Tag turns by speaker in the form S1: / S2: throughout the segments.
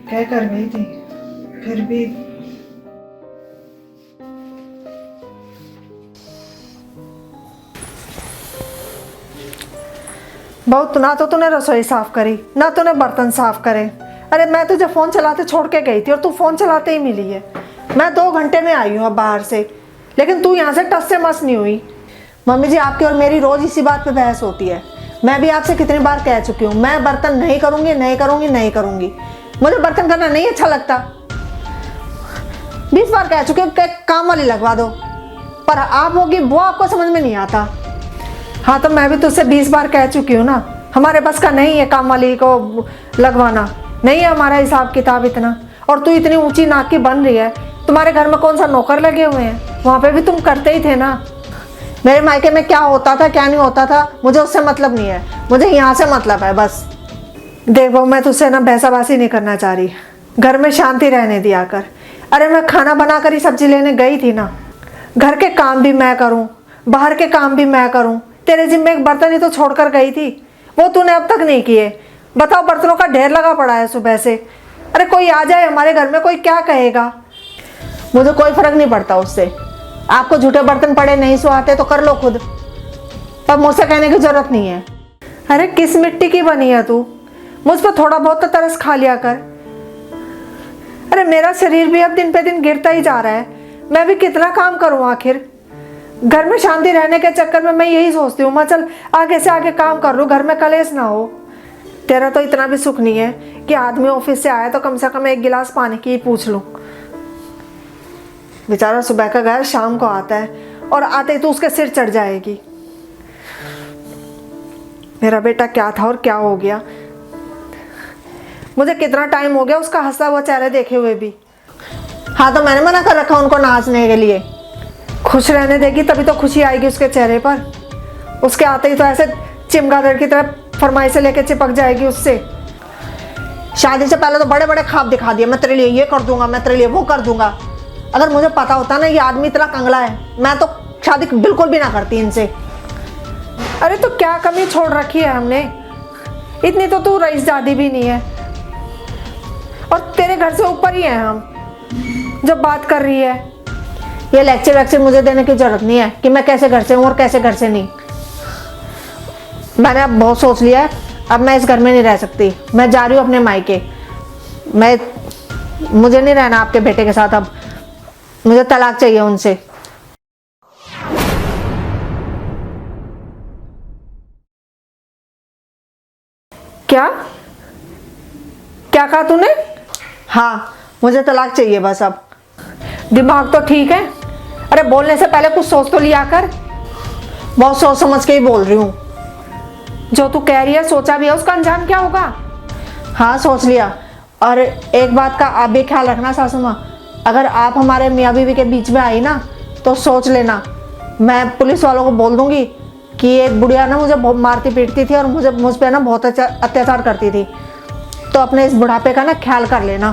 S1: कह कर गई थी, फिर भी बहुत। ना तो तूने रसोई साफ करी, ना तूने बर्तन साफ करे। अरे मैं तुझे फोन चलाते छोड़ के गई थी और तू फोन चलाते ही मिली है। मैं 2 घंटे में आई हूँ अब बाहर से, लेकिन तू यहाँ से टस से मस नहीं हुई। मम्मी जी, आपकी और मेरी रोज इसी बात पे बहस होती है। मैं भी आपसे कितनी बार कह चुकी हूँ, मैं बर्तन नहीं करूंगी, नहीं करूंगी, नहीं करूंगी। मुझे बर्तन करना नहीं अच्छा लगता। 20 बार कह चुकी हूँ कि काम वाली लगवा दो, पर आप होगी वो आपको समझ में नहीं आता। हाँ तो मैं भी तुझसे 20 बार कह चुकी हूँ ना, हमारे बस का नहीं है काम वाली को लगवाना, नहीं है हमारा हिसाब किताब इतना। और तू इतनी ऊंची नाक की बन रही है, तुम्हारे घर में कौन सा नौकर लगे हुए हैं? वहाँ पे भी तुम करते ही थे ना। मेरे मायके में क्या होता था क्या नहीं होता था मुझे उससे मतलब नहीं है, मुझे यहाँ से मतलब है बस। देखो मैं तुझसे ना बहसाबाजी नहीं करना चाह रही, घर में शांति रहने दिया कर। अरे मैं खाना बनाकर ही सब्जी लेने गई थी ना, घर के काम भी मैं करूँ, बाहर के काम भी मैं करूँ। तेरे जिम्मे एक बर्तन ही तो छोड़कर गई थी, वो तूने अब तक नहीं किए। बताओ, बर्तनों का ढेर लगा पड़ा है सुबह से। अरे कोई आ जाए हमारे घर में, कोई क्या कहेगा? मुझे कोई फर्क नहीं पड़ता उससे। आपको झूठे बर्तन पड़े नहीं सुहाते तो कर लो खुद, पर मुझसे कहने की जरूरत नहीं है। अरे किस मिट्टी की बनी है तू? मुझ पर थोड़ा बहुत तो तरस खा लिया कर। अरे मेरा शरीर भी अब दिन पे दिन गिरता ही जा रहा है, मैं भी कितना काम करूं आखिर। घर में शांति रहने के चक्कर में मैं यही सोचती हूँ, मैं चल आगे से आगे काम कर लूँ, घर में कलेश ना हो। तेरा तो इतना भी सुख नहीं है कि आदमी ऑफिस से आया तो कम से कम 1 गिलास पानी की ही पूछ लूँ। बेचारा सुबह का गया, शाम को आता है और आते ही तो उसके सिर चढ़ जाएगी। मेरा बेटा क्या था और क्या हो गया? मुझे कितना टाइम हो गया उसका हंसता हुआ चेहरा देखे हुए भी। हाँ तो मैंने मना कर रखा उनको नाचने के लिए। खुश रहने देगी तभी तो खुशी आएगी उसके चेहरे पर। उसके आते ही तो ऐसे चिमगादड़ की तरह फरमाइश से लेके चिपक जाएगी उससे। शादी से पहले तो बड़े बड़े ख्वाब दिखा दिए, मैं तेरे लिए ये कर दूंगा, मैं तेरे लिए वो कर दूंगा। अगर मुझे पता होता ना ये आदमी इतना कंगला है, मैं तो शादी बिल्कुल भी ना करती इनसे। अरे तो क्या कमी छोड़ रखी है हमने? इतनी तो तू रईसजादी भी नहीं है, और तेरे घर से ऊपर ही है हम जब बात कर रही है। ये लेक्चर वेक्चर मुझे देने की जरूरत नहीं है कि मैं कैसे घर से हूँ और कैसे घर से नहीं। मैंने अब बहुत सोच लिया है, अब मैं इस घर में नहीं रह सकती। मैं जा रही हूँ अपने मायके। मुझे नहीं रहना आपके बेटे के साथ, अब मुझे तलाक चाहिए उनसे। क्या क्या कहा तूने? हाँ मुझे तलाक चाहिए बस अब। दिमाग तो ठीक है? अरे बोलने से पहले कुछ सोच तो लिया कर। बहुत सोच समझ के ही बोल रही हूँ। जो तू कह रही है सोचा भी है, उसका अंजाम क्या होगा? हाँ सोच लिया। और एक बात का आप भी ख्याल रखना सासू माँ, अगर आप हमारे मियाँ बीवी के बीच में आई ना तो सोच लेना, मैं पुलिस वालों को बोल दूंगी कि एक बुढ़िया ना मुझे बहुत मारती पीटती थी और मुझ पर ना बहुत अत्याचार करती थी। तो अपने इस बुढ़ापे का ना ख्याल कर लेना।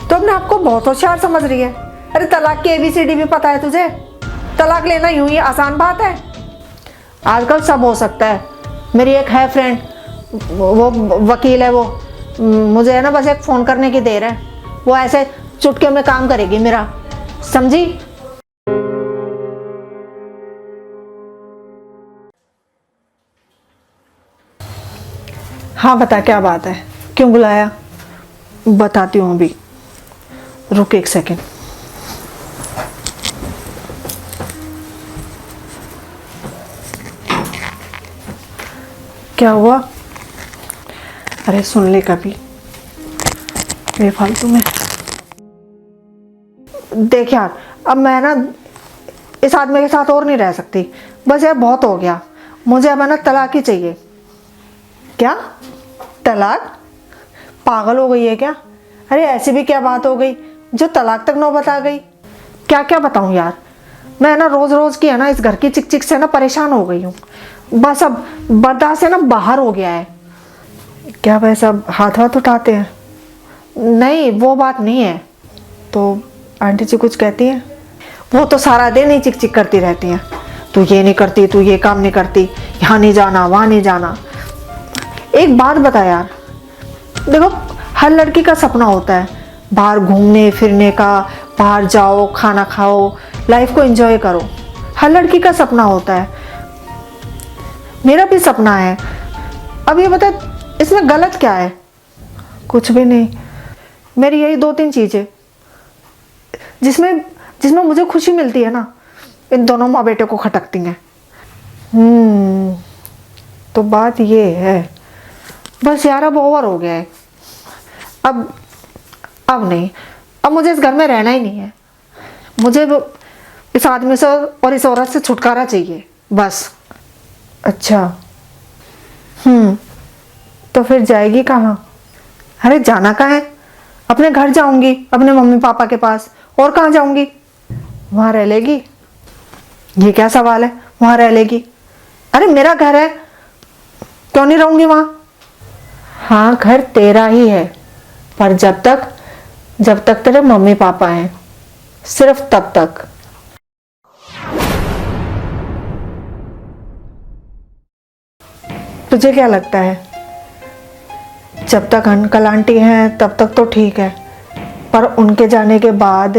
S1: तो अपने आपको बहुत होशियार समझ रही है। अरे तलाक की ABCD भी पता है तुझे? तलाक लेना यूं ही आसान बात है? आजकल सब हो सकता है। मेरी एक है फ्रेंड, वो वकील है, वो मुझे है ना बस एक फ़ोन करने की देर है, वो ऐसे चुटकियों में काम करेगी मेरा, समझी? हाँ बता क्या बात है, क्यों बुलाया? बताती हूँ अभी, रुक 1 सेकेंड। क्या हुआ? अरे सुन ले कभी, बेफालतू में। देख यार, अब मैं ना इस आदमी के साथ और नहीं रह सकती, बस यार बहुत हो गया। मुझे अब है ना तलाक ही चाहिए। क्या तलाक? पागल हो गई है क्या? अरे ऐसी भी क्या बात हो गई जो तलाक तक नौबत आ गई? क्या क्या बताऊं यार, मैं ना रोज रोज की है ना इस घर की चिक चिक से ना परेशान हो गई हूँ। बस अब बर्दाश्त से ना बाहर हो गया है। क्या वैसे अब हाथ हाथ उठाते हैं? नहीं वो बात नहीं है। तो आंटी जी कुछ कहती हैं? वो तो सारा दिन ही चिक चिक करती रहती हैं, तू ये नहीं करती, तू ये काम नहीं करती, यहाँ नहीं जाना, वहाँ नहीं जाना। एक बात बता यार, देखो हर लड़की का सपना होता है बाहर घूमने फिरने का, बाहर जाओ, खाना खाओ, लाइफ को एंजॉय करो। हर लड़की का सपना होता है, मेरा भी सपना है। अब ये बता, इसमें गलत क्या है? कुछ भी नहीं। मेरी यही 2-3 चीज़ें जिसमें जिसमें मुझे खुशी मिलती है ना, इन दोनों माँ बेटे को खटकती हैं। तो बात ये है। बस यार, अब ओवर हो गया है। अब नहीं, अब मुझे इस घर में रहना ही नहीं है। मुझे इस आदमी से और इस औरत से छुटकारा चाहिए, बस। अच्छा, तो फिर जाएगी कहाँ? अरे जाना कहाँ है? अपने घर जाऊंगी, अपने मम्मी पापा के पास। और कहाँ जाऊंगी? वहाँ रह लेगी। ये क्या सवाल है, वहाँ रह लेगी? अरे मेरा घर है, क्यों नहीं रहूंगी वहाँ? हाँ, घर तेरा ही है, पर जब तक तेरे मम्मी पापा हैं, सिर्फ तब तक। तुझे क्या लगता है, जब तक अंकल आंटी हैं तब तक तो ठीक है, पर उनके जाने के बाद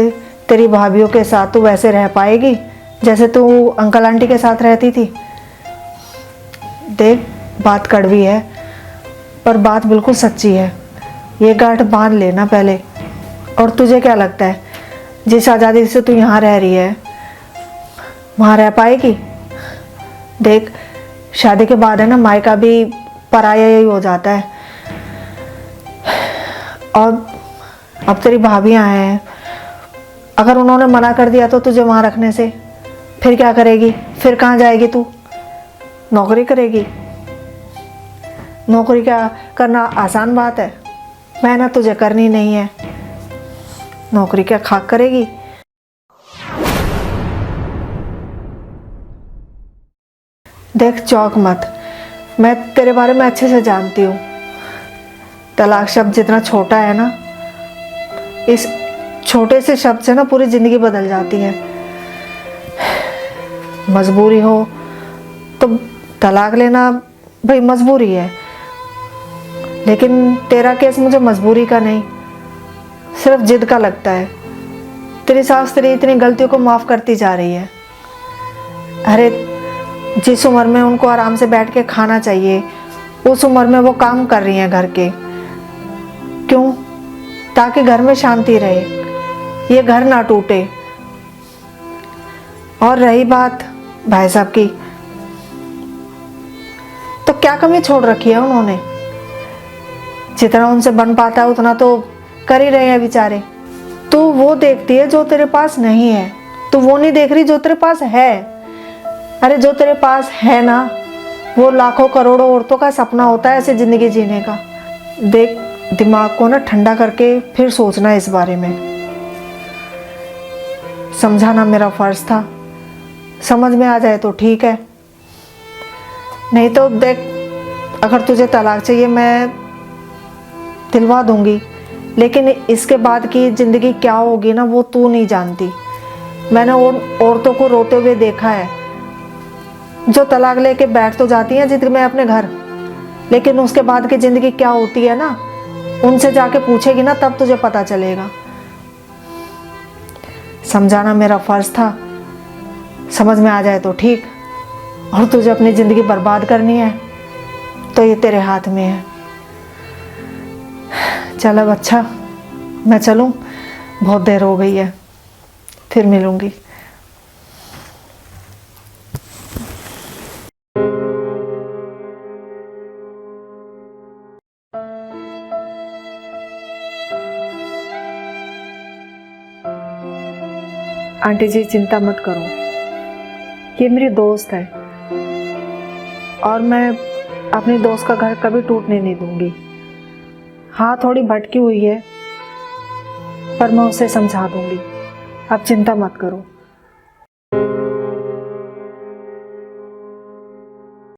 S1: तेरी भाभीयों के साथ तू वैसे रह पाएगी जैसे तू अंकल आंटी के साथ रहती थी? देख, बात कड़वी है, पर बात बिल्कुल सच्ची है। ये गांठ बांध लेना पहले। और तुझे क्या लगता है, जिस आज़ादी से तू यहाँ रह रही है, वहाँ रह पाएगी? देख, शादी के बाद है ना, मायका भी पराया ही हो जाता है। और अब तेरी भाभियाँ हैं, अगर उन्होंने मना कर दिया तो तुझे वहाँ रखने से, फिर क्या करेगी? फिर कहाँ जाएगी तू? नौकरी करेगी? नौकरी क्या करना आसान बात है? मेहनत तुझे करनी नहीं है। नौकरी क्या खाक करेगी? देख, चौंक मत, मैं तेरे बारे में अच्छे से जानती हूँ। तलाक शब्द जितना छोटा है ना, इस छोटे से शब्द से ना पूरी जिंदगी बदल जाती है। मजबूरी हो तो तलाक लेना भाई मजबूरी है, लेकिन तेरा केस मुझे मजबूरी का नहीं, सिर्फ जिद का लगता है। तेरी सास तेरी इतनी गलतियों को माफ़ करती जा रही है। अरे, जिस उम्र में उनको आराम से बैठ के खाना चाहिए, उस उम्र में वो काम कर रही हैं घर के। क्यों? ताकि घर में शांति रहे, ये घर ना टूटे। और रही बात भाई साहब की, तो क्या कमी छोड़ रखी है उन्होंने? जितना उनसे बन पाता है उतना तो कर ही रहे हैं बेचारे। तू वो देखती है जो तेरे पास नहीं है, तू वो नहीं देख रही जो तेरे पास है। अरे जो तेरे पास है ना, वो लाखों करोड़ों औरतों का सपना होता है ऐसे जिंदगी जीने का। देख, दिमाग को ना ठंडा करके फिर सोचना इस बारे में। समझाना मेरा फर्ज था, समझ में आ जाए तो ठीक है, नहीं तो देख, अगर तुझे तलाक चाहिए मैं दिलवा दूंगी, लेकिन इसके बाद की ज़िंदगी क्या होगी ना, वो तू नहीं जानती। मैंने उन औरतों को रोते हुए देखा है जो तलाक लेके बैठ तो जाती हैं जिद में अपने घर, लेकिन उसके बाद की ज़िंदगी क्या होती है ना, उनसे जाके पूछेगी ना, तब तुझे पता चलेगा। समझाना मेरा फ़र्ज था, समझ में आ जाए तो ठीक, और तुझे अपनी ज़िंदगी बर्बाद करनी है तो ये तेरे हाथ में है। चल अब अच्छा, मैं चलूँ, बहुत देर हो गई है, फिर मिलूँगी। आंटी जी, चिंता मत करो, ये मेरी दोस्त है और मैं अपनी दोस्त का घर कभी टूटने नहीं दूंगी। हाँ, थोड़ी भटकी हुई है, पर मैं उसे समझा दूंगी, आप चिंता मत करो।